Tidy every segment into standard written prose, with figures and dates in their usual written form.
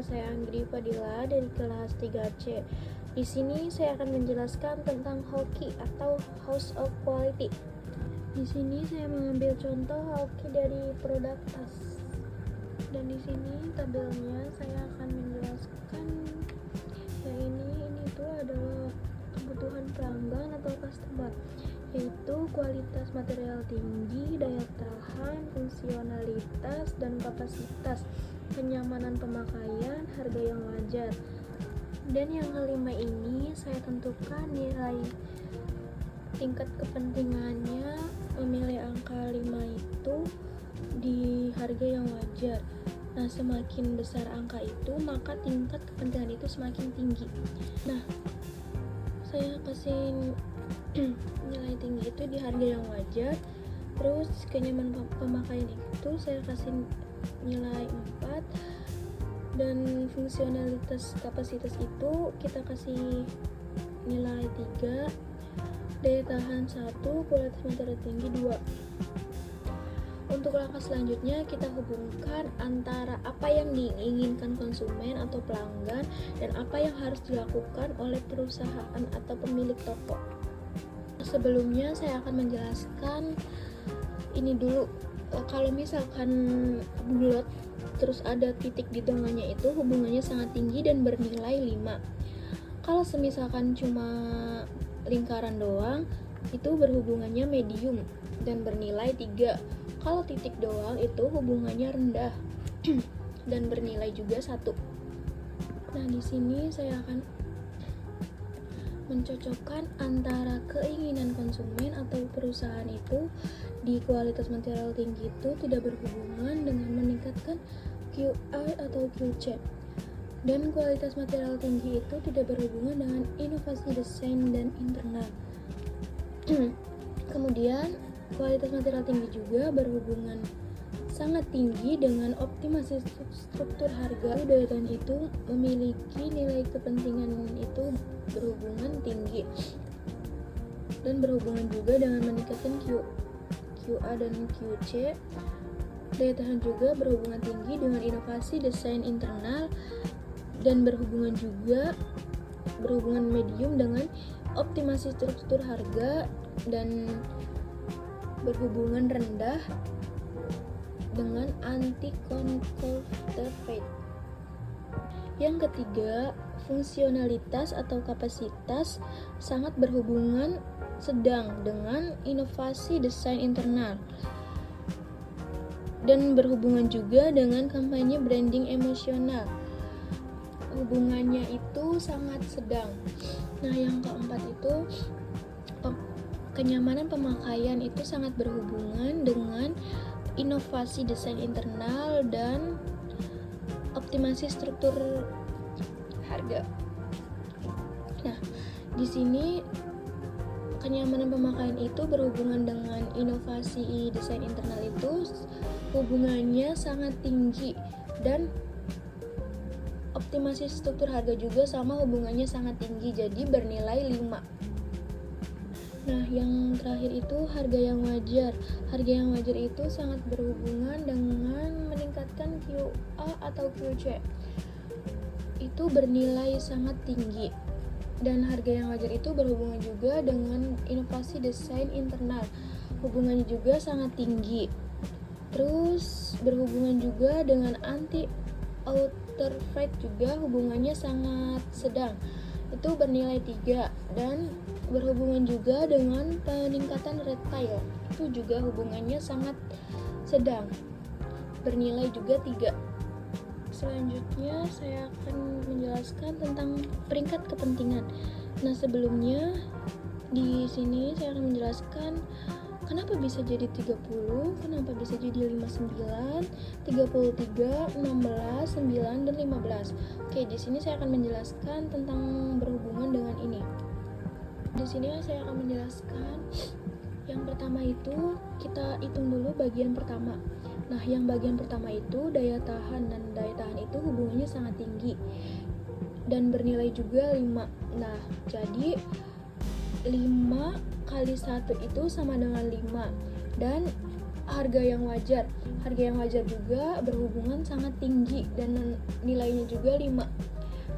saya Anggri Fadila dari kelas 3C. Di sini saya akan menjelaskan tentang hoki atau House of Quality. Di sini saya mengambil contoh hoki dari produk tas. Dan di sini tabelnya saya akan menjelaskan ini tuh adalah kebutuhan pelanggan atau customer, yaitu kualitas material tinggi, daya tahan, fungsionalitas, dan kapasitas, kenyamanan pemakaian, harga yang wajar. Dan yang kelima ini saya tentukan nilai tingkat kepentingannya, memilih angka 5 itu di harga yang wajar. Nah, semakin besar angka itu, maka tingkat kepentingan itu semakin tinggi. Nah, saya kasih nilai tinggi itu di harga yang wajar. Terus kenyamanan pemakaian itu saya kasih nilai 4. Dan fungsionalitas kapasitas itu kita kasih nilai 3. Daya tahan 1, kualitas material tinggi 2. Untuk langkah selanjutnya, kita hubungkan antara apa yang diinginkan konsumen atau pelanggan dan apa yang harus dilakukan oleh perusahaan atau pemilik toko. Sebelumnya saya akan menjelaskan ini dulu. Kalau misalkan bulat terus ada titik di tengahnya, itu hubungannya sangat tinggi dan bernilai 5. Kalau semisalkan cuma lingkaran doang, itu berhubungannya medium dan bernilai 3. Kalau titik doang itu hubungannya rendah dan bernilai juga 1. Nah, di sini saya akan mencocokkan antara keinginan konsumen atau perusahaan itu di kualitas material tinggi itu tidak berhubungan dengan meningkatkan QI atau QC. Dan kualitas material tinggi itu tidak berhubungan dengan inovasi desain dan internal. Kemudian kualitas material tinggi juga berhubungan sangat tinggi dengan optimasi struktur harga. Daya tahan itu memiliki nilai kepentingan itu berhubungan tinggi dan berhubungan juga dengan meningkatkan QA dan QC. Daya tahan juga berhubungan tinggi dengan inovasi desain internal dan berhubungan medium dengan optimasi struktur harga dan berhubungan rendah dengan anti-counterfeit. Yang ketiga, fungsionalitas atau kapasitas sangat berhubungan sedang dengan inovasi desain internal dan berhubungan juga dengan kampanye branding emosional. Hubungannya itu sangat sedang. Nah, yang keempat itu kenyamanan pemakaian itu sangat berhubungan dengan inovasi desain internal dan optimasi struktur harga. Nah, di sini kenyamanan pemakaian itu berhubungan dengan inovasi desain internal itu hubungannya sangat tinggi, dan optimasi struktur harga juga sama hubungannya sangat tinggi, jadi bernilai 5. Nah, yang terakhir itu harga yang wajar. Harga yang wajar itu sangat berhubungan dengan meningkatkan QA atau QC. Itu bernilai sangat tinggi. Dan harga yang wajar itu berhubungan juga dengan inovasi desain internal. Hubungannya juga sangat tinggi. Terus berhubungan juga dengan anti-counterfeit juga hubungannya sangat sedang. Itu bernilai 3. Dan berhubungan juga dengan peningkatan retail, itu juga hubungannya sangat sedang, bernilai juga 3. Selanjutnya saya akan menjelaskan tentang peringkat kepentingan. Nah, sebelumnya di sini saya akan menjelaskan kenapa bisa jadi 30, kenapa bisa jadi 59, 33, 16, 9, dan 15. Oke, di sini saya akan menjelaskan tentang berhubungan dengan ini. Di sini saya akan menjelaskan yang pertama itu kita hitung dulu bagian pertama. Nah, yang bagian pertama itu daya tahan, dan daya tahan itu hubungannya sangat tinggi dan bernilai juga 5. Nah, jadi 5 kali 1 itu sama dengan 5. Dan harga yang wajar. harga yang wajar juga berhubungan sangat tinggi dan nilainya juga 5.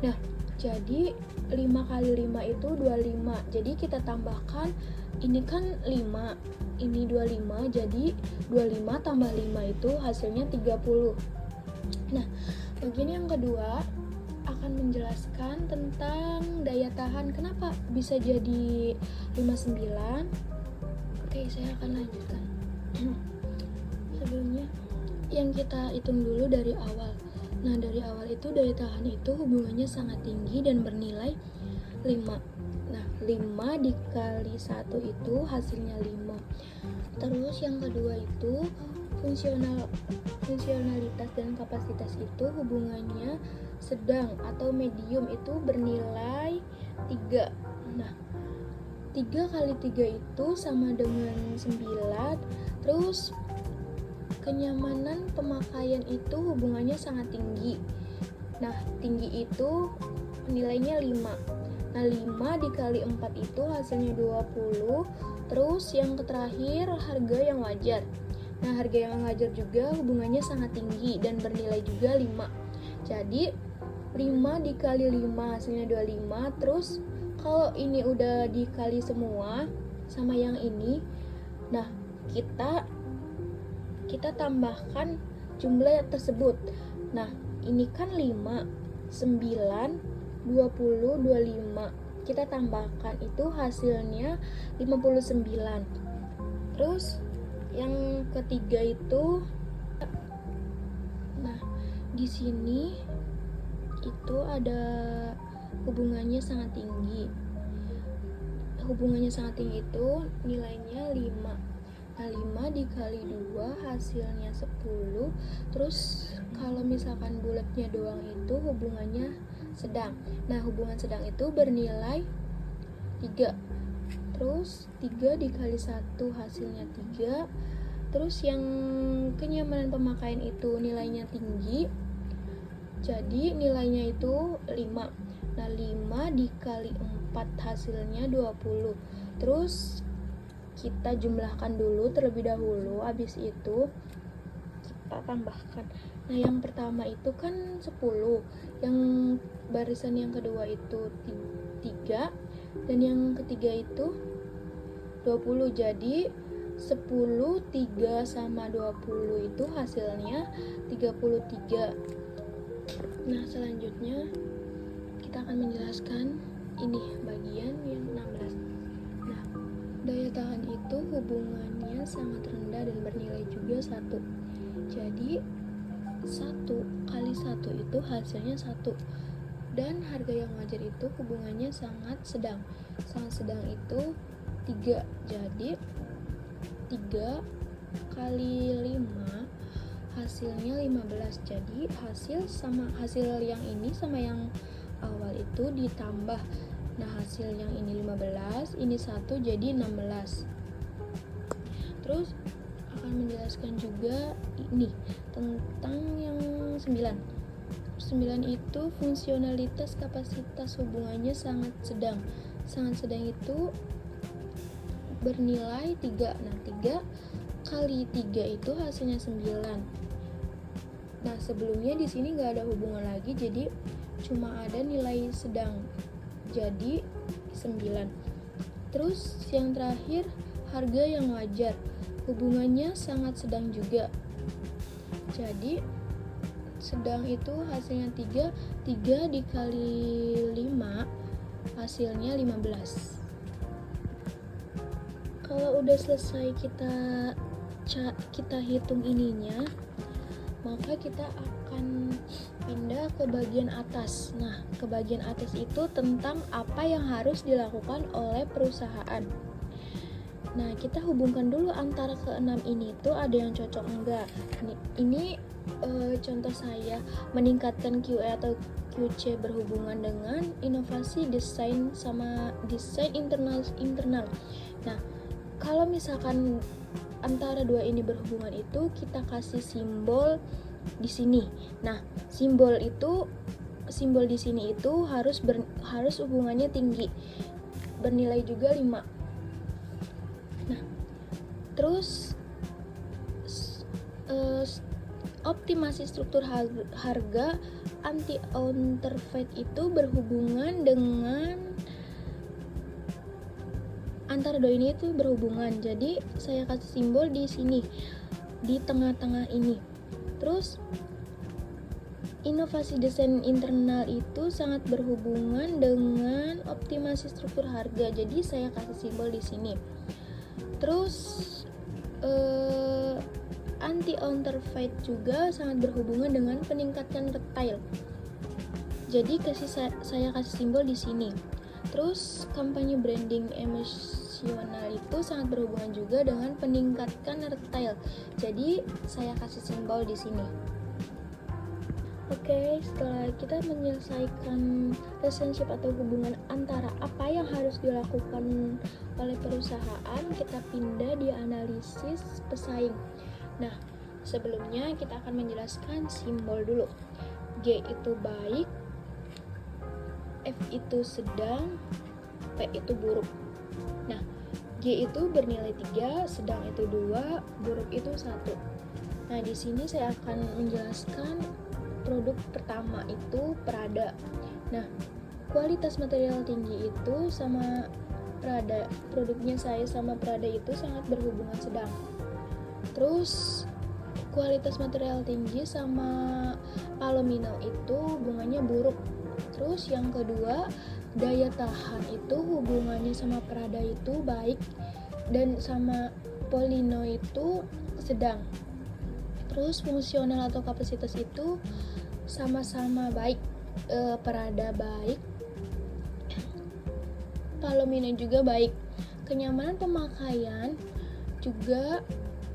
Nah, jadi 5 kali 5 itu 25. Jadi kita tambahkan, ini kan 5, ini 25, jadi 25 tambah 5 itu hasilnya 30. Nah, bagian yang kedua akan menjelaskan tentang daya tahan. Kenapa bisa jadi 59? Oke, saya akan lanjutkan. Sebelumnya yang kita hitung dulu dari awal. Nah, dari awal itu daya tahan itu hubungannya sangat tinggi dan bernilai 5. Nah, 5 dikali 1 itu hasilnya 5. Terus yang kedua itu fungsionalitas dan kapasitas itu hubungannya sedang atau medium itu bernilai 3. Nah, 3 kali 3 itu sama dengan 9. Terus kenyamanan pemakaian itu hubungannya sangat tinggi. Nah, tinggi itu nilainya 5. Nah, 5 dikali 4 itu hasilnya 20. Terus yang terakhir harga yang wajar. Nah, harga yang wajar juga hubungannya sangat tinggi dan bernilai juga 5. Jadi 5 dikali 5 hasilnya 25. Terus kalau ini udah dikali semua sama yang ini, nah kita tambahkan jumlah tersebut. Nah, ini kan 5, 9, 20, 25. Kita tambahkan itu hasilnya 59. Terus yang ketiga itu, nah di sini itu ada hubungannya sangat tinggi. Hubungannya sangat tinggi itu nilainya 5. Nah, 5 dikali 2 hasilnya 10. Terus kalau misalkan bulatnya doang itu hubungannya sedang. Nah, hubungan sedang itu bernilai 3. Terus 3 dikali 1 hasilnya 3. Terus yang kenyamanan pemakaian itu nilainya tinggi, jadi nilainya itu 5. Nah, 5 dikali 4 hasilnya 20. Terus kita jumlahkan dulu terlebih dahulu, habis itu kita tambahkan. Nah, yang pertama itu kan 10, yang barisan yang kedua itu 3, dan yang ketiga itu 20. Jadi 10, 3 sama 20 itu hasilnya 33. Nah, selanjutnya kita akan menjelaskan ini bagian yang 16. Nah, daya tahan itu hubungannya sangat rendah dan bernilai juga 1. Jadi 1 kali 1 itu hasilnya 1. Dan harga yang wajar itu hubungannya sangat sedang. Sangat sedang itu 3. Jadi 3 kali 5 hasilnya 15. Jadi hasil yang ini sama yang awal itu ditambah. Nah, hasil yang ini 15, ini 1, jadi 16. Terus akan menjelaskan juga ini tentang yang 9. 9 itu fungsionalitas kapasitas hubungannya sangat sedang. Sangat sedang itu bernilai 3. Nah, 3 kali 3 itu hasilnya 9. Nah, sebelumnya di sini nggak ada hubungan lagi, jadi cuma ada nilai sedang. Jadi 9. Terus yang terakhir harga yang wajar. Hubungannya sangat sedang juga. Jadi sedang itu hasilnya 3. 3 dikali 5 hasilnya 15. Kalau udah selesai kita hitung ininya, maka kita akan pindah ke bagian atas. Nah, ke bagian atas itu tentang apa yang harus dilakukan oleh perusahaan. Nah, kita hubungkan dulu antara ke-6 ini tuh ada yang cocok enggak. Ini contoh saya meningkatkan QA atau QC berhubungan dengan inovasi desain sama desain internal. Nah, kalau misalkan antara dua ini berhubungan itu kita kasih simbol di sini. Nah, simbol di sini itu harus hubungannya tinggi. Bernilai juga 5. Nah, terus eh, optimasi struktur harga anti-counterfeit itu berhubungan dengan antara dua ini itu berhubungan. Jadi saya kasih simbol di sini, di tengah-tengah ini. Terus inovasi desain internal itu sangat berhubungan dengan optimasi struktur harga. Jadi saya kasih simbol di sini. Terus anti-counterfeit juga sangat berhubungan dengan peningkatan retail. Jadi saya kasih simbol di sini. Terus kampanye branding emosional itu sangat berhubungan juga dengan peningkatan retail. Jadi saya kasih simbol di sini. Oke, setelah kita menyelesaikan relationship atau hubungan antara apa yang harus dilakukan oleh perusahaan, kita pindah di analisis pesaing. Nah, sebelumnya kita akan menjelaskan simbol dulu. G itu baik, F itu sedang, P itu buruk. Nah, G itu bernilai 3, sedang itu 2, buruk itu 1. Nah, di sini saya akan menjelaskan produk pertama itu Prada. Nah, kualitas material tinggi itu sama Prada, produknya saya sama Prada itu sangat berhubungan sedang. Terus kualitas material tinggi sama Palomino itu hubungannya buruk. Terus yang kedua, daya tahan itu hubungannya sama Prada itu baik dan sama Polino itu sedang. Terus fungsional atau kapasitas itu sama-sama baik, Prada baik, Palomino juga baik. Kenyamanan pemakaian juga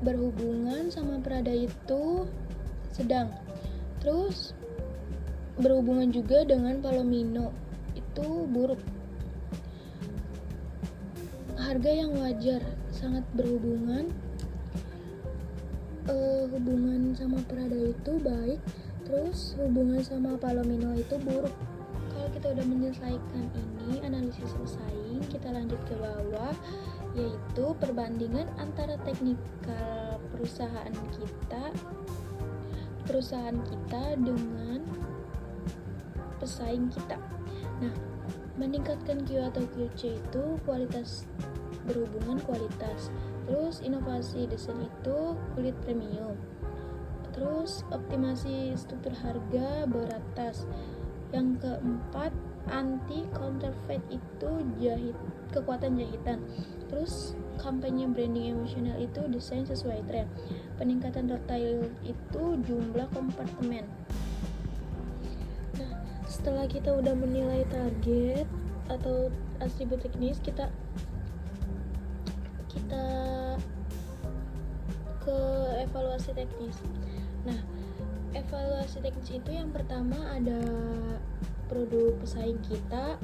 berhubungan sama Prada itu sedang. Terus berhubungan juga dengan Palomino itu buruk. Harga yang wajar sangat berhubungan, hubungan sama Prada itu baik, terus hubungan sama Palomino itu buruk. Kalau kita udah menyelesaikan ini analisis pesaing, kita lanjut ke bawah, yaitu perbandingan antara teknikal perusahaan kita dengan pesaing kita. Nah, meningkatkan Q atau QC itu kualitas, berhubungan kualitas. Terus inovasi desain itu kulit premium. Terus optimasi struktur harga beratas. Yang keempat, anti counterfeit itu kekuatan jahitan. Terus kampanye branding emosional itu desain sesuai tren. Peningkatan retail itu jumlah kompartemen. Nah, setelah kita udah menilai target atau atribut teknis, kita ke evaluasi teknis. Nah, evaluasi teknis itu yang pertama ada produk pesaing kita,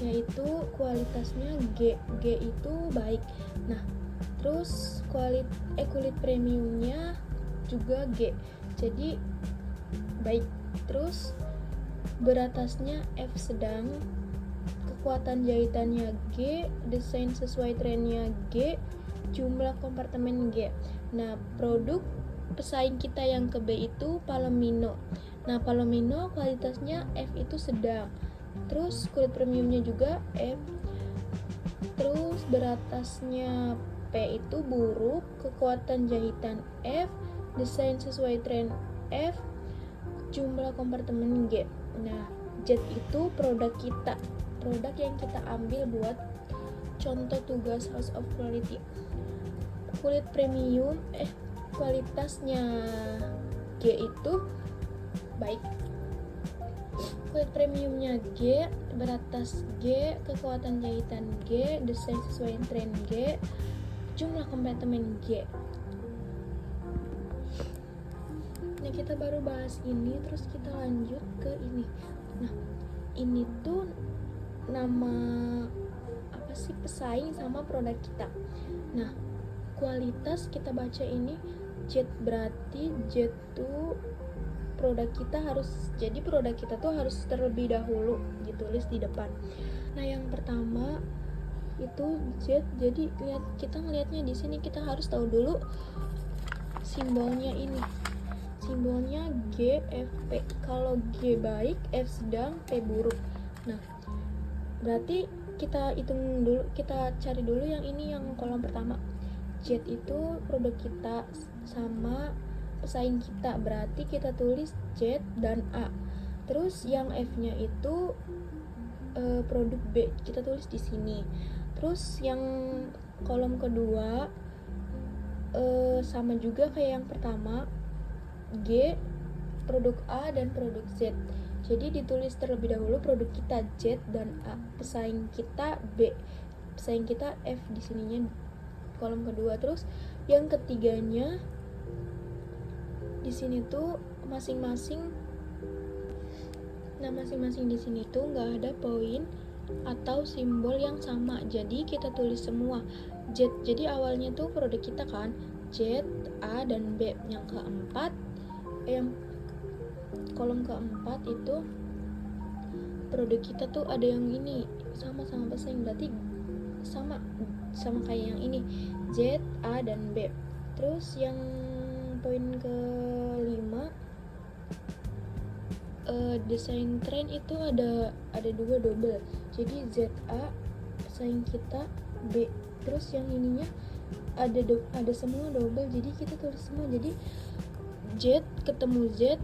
yaitu kualitasnya G itu baik. Nah, terus kulit premiumnya juga G, jadi baik. Terus beratasnya F sedang, kekuatan jahitannya G, desain sesuai trennya G, jumlah kompartemen G. Nah, produk pesaing kita yang ke B itu Palomino. Nah, Palomino kualitasnya F itu sedang. Terus kulit premiumnya juga F. Terus beratasnya P itu buruk, kekuatan jahitan F, desain sesuai tren F, jumlah kompartemen G. Nah, Z itu produk kita, produk yang kita ambil buat contoh tugas House of Quality. Kulit premium kualitasnya G itu baik. Kulit premiumnya G, beratas G, kekuatan jahitan G, desain sesuai tren G, jumlah kompartemen G. Nah, kita baru bahas ini, terus kita lanjut ke ini. Nah, ini tuh nama apa sih, pesaing sama produk kita. Nah, kualitas kita baca ini Z, berarti Z tuh produk kita tuh harus terlebih dahulu ditulis di depan. Nah, yang pertama itu Z, jadi kita ngelihatnya di sini, kita harus tahu dulu simbolnya ini, simbolnya G, F, P. Kalau G baik, F sedang, P buruk. Nah, berarti kita hitung dulu, kita cari dulu yang ini, yang kolom pertama. Z itu produk kita sama pesaing kita, berarti kita tulis Z dan A. Terus yang F-nya itu produk B, kita tulis di sini. Terus yang kolom kedua sama juga kayak yang pertama, G, produk A dan produk Z. Jadi ditulis terlebih dahulu produk kita Z dan A, pesaing kita B, pesaing kita F di sininya kolom kedua. Terus yang ketiganya di sini tuh masing-masing di sini tuh nggak ada poin atau simbol yang sama, jadi kita tulis semua Z. Jadi awalnya tuh produk kita kan Z, A, dan B. Yang keempat, yang kolom keempat itu produk kita tuh ada yang ini sama-sama pesaing, berarti sama kayak yang ini, Z, A, dan B. Terus yang poin kelima, desain tren itu ada dua double, jadi ZA pesaing kita B. Terus yang ininya ada semua double, jadi kita tulis semua. Jadi Z ketemu Z,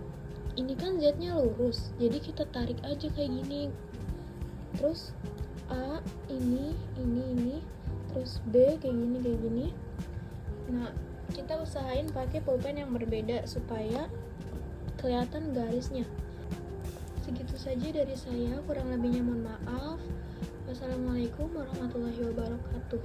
ini kan Z-nya lurus, jadi kita tarik aja kayak gini. Terus A ini, terus B kayak gini. Nah, kita usahain pakai pulpen yang berbeda supaya kelihatan garisnya. Segitu saja dari saya, kurang lebihnya mohon maaf. Wassalamualaikum warahmatullahi wabarakatuh.